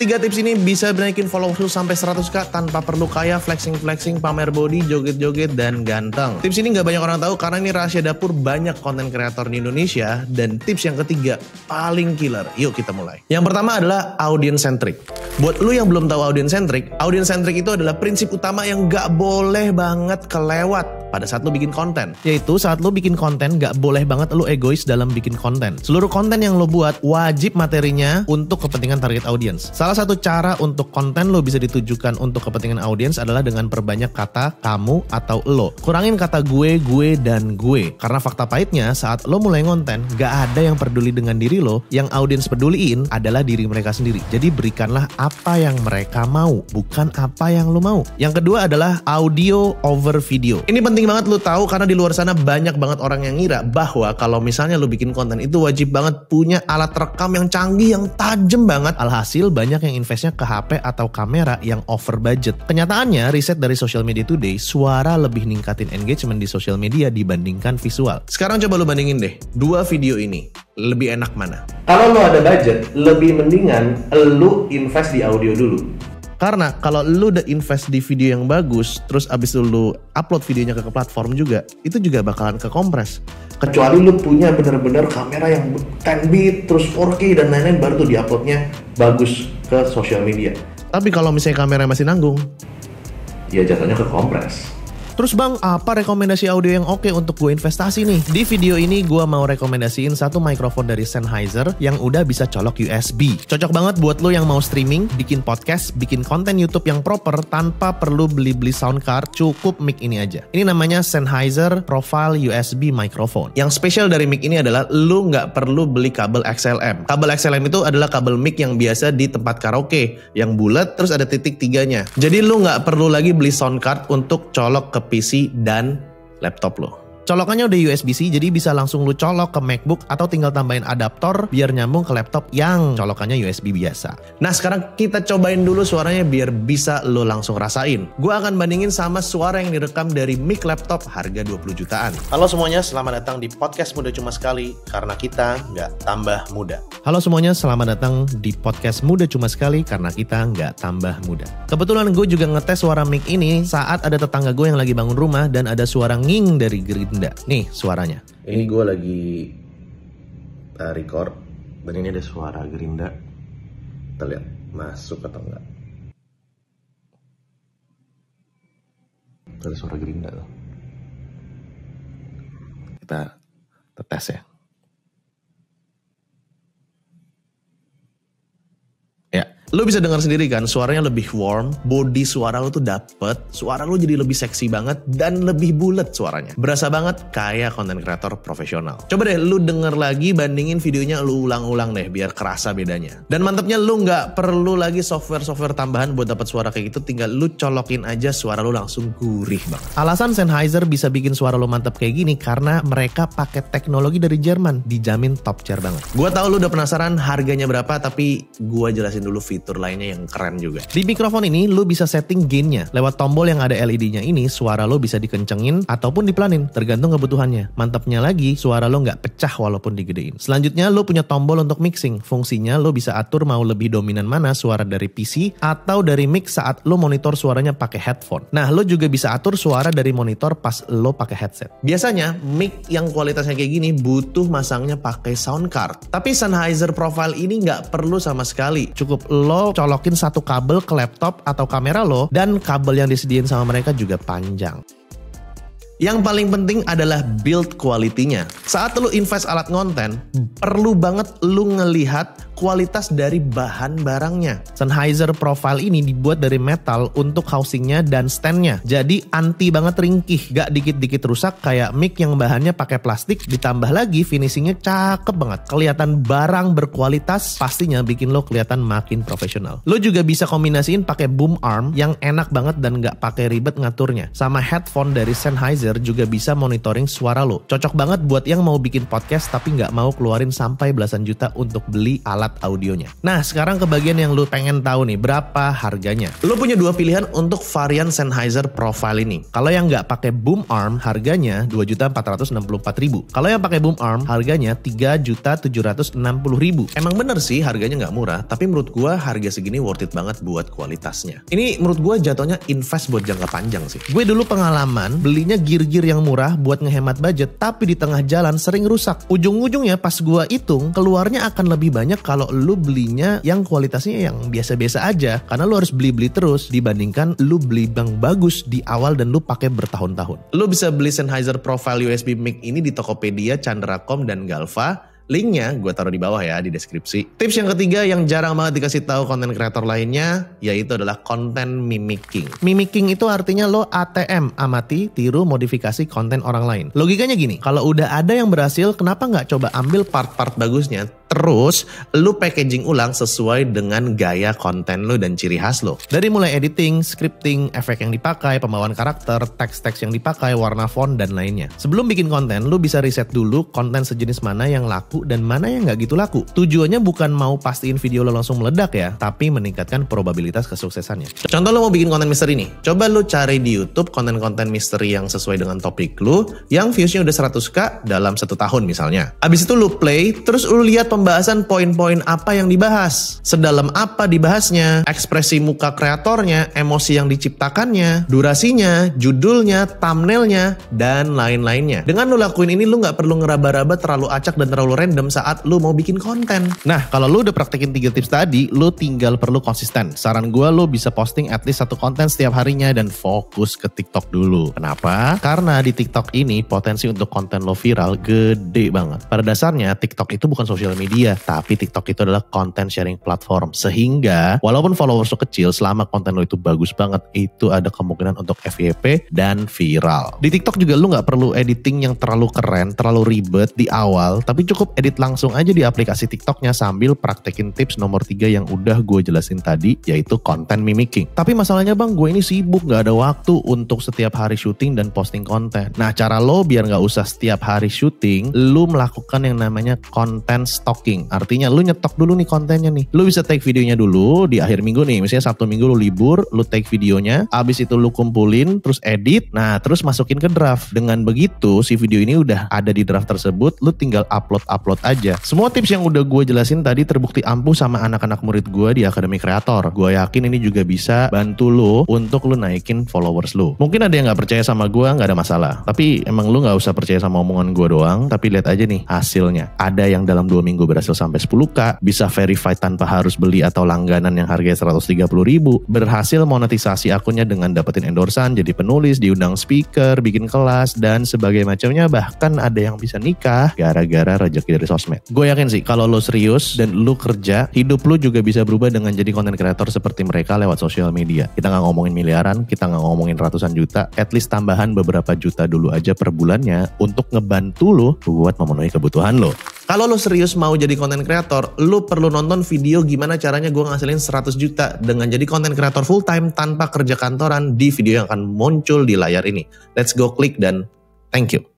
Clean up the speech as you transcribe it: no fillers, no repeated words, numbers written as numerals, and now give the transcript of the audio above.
3 tips ini bisa naikin followers lu sampai 100k tanpa perlu kaya, flexing, pamer body, joget-joget, dan ganteng. Tips ini gak banyak orang tahu karena ini rahasia dapur banyak konten kreator di Indonesia. Dan tips yang ketiga paling killer. Yuk kita mulai. Yang pertama adalah audience centric. Buat lu yang belum tahu audience centric itu adalah prinsip utama yang gak boleh banget kelewat pada saat lu bikin konten. Yaitu saat lu bikin konten gak boleh banget lu egois dalam bikin konten. Seluruh konten yang lu buat wajib materinya untuk kepentingan target audience. Salah satu cara untuk konten lu bisa ditujukan untuk kepentingan audience adalah dengan perbanyak kata kamu atau lo. Kurangin kata gue, dan gue. Karena fakta pahitnya saat lo mulai ngonten gak ada yang peduli dengan diri lo. Yang audience peduliin adalah diri mereka sendiri. Jadi berikanlah apa yang mereka mau, bukan apa yang lo mau. Yang kedua adalah audio over video. Ini penting banget lu tahu karena di luar sana banyak banget orang yang ngira bahwa kalau misalnya lu bikin konten itu wajib banget punya alat rekam yang canggih, yang tajam banget. Alhasil banyak yang investnya ke HP atau kamera yang over budget. Kenyataannya riset dari Social Media Today, suara lebih ningkatin engagement di social media dibandingkan visual. Sekarang coba lu bandingin deh, 2 video ini lebih enak mana? Kalau lu ada budget, lebih mendingan lu invest di audio dulu. Karena kalau lu udah invest di video yang bagus, terus abis itu lu upload videonya ke platform juga, itu juga bakalan kekompres. Kecuali lu punya bener-bener kamera yang 10 bit, terus 4K dan lain-lain, baru tuh diuploadnya bagus ke social media. Tapi kalau misalnya kamera masih nanggung, ya jatuhnya kekompres. Terus bang, apa rekomendasi audio yang oke untuk gue investasi nih? Di video ini gue mau rekomendasiin satu mikrofon dari Sennheiser yang udah bisa colok USB. Cocok banget buat lo yang mau streaming, bikin podcast, bikin konten YouTube yang proper tanpa perlu beli-beli sound card, cukup mic ini aja. Ini namanya Sennheiser Profile USB Microphone. Yang spesial dari mic ini adalah lo nggak perlu beli kabel XLM. Kabel XLM itu adalah kabel mic yang biasa di tempat karaoke, yang bulat terus ada titik 3-nya. Jadi lo nggak perlu lagi beli sound card untuk colok ke PC dan laptop lo. Colokannya udah USB-C, jadi bisa langsung lu colok ke MacBook atau tinggal tambahin adaptor biar nyambung ke laptop yang colokannya USB biasa. Nah sekarang kita cobain dulu suaranya biar bisa lu langsung rasain. Gue akan bandingin sama suara yang direkam dari mic laptop harga 20 jutaan. Halo semuanya, selamat datang di podcast Muda Cuma Sekali, karena kita nggak tambah muda. Halo semuanya, selamat datang di podcast Muda Cuma Sekali, karena kita nggak tambah muda. Kebetulan gue juga ngetes suara mic ini saat ada tetangga gue yang lagi bangun rumah dan ada suara nging dari gerinda. Nih suaranya. Ini gue lagi record dan ini ada suara gerinda. Kita lihat masuk atau enggak. Ada suara gerinda loh. Kita tes ya. Lo bisa dengar sendiri kan, suaranya lebih warm, body suara lo tuh dapet, suara lo jadi lebih seksi banget dan lebih bulat suaranya. Berasa banget kayak konten kreator profesional. Coba deh lo denger lagi, bandingin videonya, lo ulang-ulang deh biar kerasa bedanya. Dan mantepnya lo nggak perlu lagi software tambahan buat dapat suara kayak gitu, tinggal lo colokin aja, suara lo langsung gurih banget. Alasan Sennheiser bisa bikin suara lo mantep kayak gini karena mereka pakai teknologi dari Jerman, dijamin top tier banget. Gua tahu lo udah penasaran harganya berapa, tapi gua jelasin dulu fitur lainnya yang keren juga. Di mikrofon ini lu bisa setting gainnya. Lewat tombol yang ada LED-nya ini, suara lo bisa dikencengin ataupun dipelanin, tergantung kebutuhannya. Mantapnya lagi, suara lo nggak pecah walaupun digedein. Selanjutnya lo punya tombol untuk mixing. Fungsinya lo bisa atur mau lebih dominan mana suara dari PC atau dari mic saat lo monitor suaranya pakai headphone. Nah, lo juga bisa atur suara dari monitor pas lo pakai headset. Biasanya mic yang kualitasnya kayak gini butuh masangnya pakai sound card. Tapi Sennheiser Profile ini nggak perlu sama sekali. Cukup lo colokin satu kabel ke laptop atau kamera lo, dan kabel yang disediain sama mereka juga panjang. Yang paling penting adalah build quality-nya. Saat lu invest alat konten, perlu banget lu ngelihat kualitas dari bahan barangnya. Sennheiser Profile ini dibuat dari metal untuk housingnya dan standnya. Jadi anti banget ringkih, gak dikit-dikit rusak kayak mic yang bahannya pakai plastik. Ditambah lagi finishingnya cakep banget. Kelihatan barang berkualitas, pastinya bikin lo kelihatan makin profesional. Lo juga bisa kombinasiin pakai boom arm yang enak banget dan gak pakai ribet ngaturnya. Sama headphone dari Sennheiser Sennheiser juga bisa monitoring suara lo. Cocok banget buat yang mau bikin podcast tapi nggak mau keluarin sampai belasan juta untuk beli alat audionya. Nah, sekarang ke bagian yang lo pengen tahu nih, berapa harganya? Lo punya dua pilihan untuk varian Sennheiser Profile ini. Kalau yang nggak pakai boom arm, harganya Rp2.464.000. Kalau yang pakai boom arm, harganya Rp3.760.000. Emang bener sih harganya nggak murah, tapi menurut gua harga segini worth it banget buat kualitasnya. Ini menurut gua jatuhnya invest buat jangka panjang sih. Gue dulu pengalaman belinya gear-gear yang murah buat ngehemat budget, tapi di tengah jalan sering rusak. Ujung-ujungnya pas gua hitung, keluarnya akan lebih banyak kalau lu belinya yang kualitasnya yang biasa-biasa aja, karena lu harus beli-beli terus dibandingkan lu beli yang bagus di awal dan lu pakai bertahun-tahun. Lu bisa beli Sennheiser Profile USB Mic ini di Tokopedia, Chandra.com, dan Galva. Linknya gue taruh di bawah ya di deskripsi. Tips yang ketiga yang jarang banget dikasih tahu konten kreator lainnya, yaitu adalah konten mimicking. Mimicking itu artinya lo ATM, amati, tiru, modifikasi konten orang lain. Logikanya gini, kalau udah ada yang berhasil, kenapa nggak coba ambil part-part bagusnya, terus lo packaging ulang sesuai dengan gaya konten lo dan ciri khas lo. Dari mulai editing, scripting, efek yang dipakai, pembawaan karakter, teks-teks yang dipakai, warna font, dan lainnya. Sebelum bikin konten, lo bisa riset dulu konten sejenis mana yang laku dan mana yang nggak gitu laku. Tujuannya bukan mau pastiin video lo langsung meledak ya, tapi meningkatkan probabilitas kesuksesannya. Contoh lo mau bikin konten misteri nih, coba lo cari di YouTube konten-konten misteri yang sesuai dengan topik lo, yang viewsnya udah 100k dalam 1 tahun misalnya. Abis itu lo play, terus lo lihat pembahasan poin-poin apa yang dibahas, sedalam apa dibahasnya, ekspresi muka kreatornya, emosi yang diciptakannya, durasinya, judulnya, thumbnailnya, dan lain-lainnya. Dengan lo lakuin ini, lo nggak perlu ngeraba-raba terlalu acak dan terlalu random saat lu mau bikin konten. Nah, kalau lu udah praktekin 3 tips tadi, lu tinggal perlu konsisten. Saran gue, lu bisa posting at least 1 konten setiap harinya dan fokus ke TikTok dulu. Kenapa? Karena di TikTok ini potensi untuk konten lo viral gede banget. Pada dasarnya TikTok itu bukan sosial media, tapi TikTok itu adalah content sharing platform. Sehingga walaupun followers lo kecil, selama konten lo itu bagus banget, itu ada kemungkinan untuk FYP dan viral. Di TikTok juga lu nggak perlu editing yang terlalu keren, terlalu ribet di awal, tapi cukup edit langsung aja di aplikasi TikToknya sambil praktekin tips nomor 3 yang udah gue jelasin tadi, yaitu konten mimicking. Tapi masalahnya bang, gue ini sibuk, gak ada waktu untuk setiap hari syuting dan posting konten. Nah, cara lo biar gak usah setiap hari syuting, lo melakukan yang namanya konten stocking. Artinya lo nyetok dulu nih kontennya nih. Lo bisa take videonya dulu di akhir minggu nih, misalnya Sabtu Minggu lo libur, lo take videonya, abis itu lo kumpulin, terus edit, nah terus masukin ke draft. Dengan begitu, si video ini udah ada di draft tersebut, lo tinggal upload aja. Semua tips yang udah gue jelasin tadi terbukti ampuh sama anak-anak murid gue di Akademi Kreator. Gue yakin ini juga bisa bantu lo untuk lo naikin followers lo. Mungkin ada yang gak percaya sama gue, gak ada masalah. Tapi emang lo gak usah percaya sama omongan gue doang, tapi lihat aja nih hasilnya. Ada yang dalam 2 minggu berhasil sampai 10k, bisa verified tanpa harus beli atau langganan yang harganya 130.000, berhasil monetisasi akunnya dengan dapetin endorsan, jadi penulis, diundang speaker, bikin kelas, dan sebagainya macamnya. Bahkan ada yang bisa nikah gara-gara rezeki dari sosmed. Gue yakin sih kalau lo serius dan lo kerja, hidup lo juga bisa berubah dengan jadi konten kreator seperti mereka lewat sosial media. Kita nggak ngomongin miliaran, kita nggak ngomongin ratusan juta, at least tambahan beberapa juta dulu aja per bulannya untuk ngebantu lo buat memenuhi kebutuhan lo. Kalau lo serius mau jadi konten kreator, lo perlu nonton video gimana caranya gue ngasilin 100 juta dengan jadi konten kreator full time tanpa kerja kantoran di video yang akan muncul di layar ini. Let's go klik dan thank you.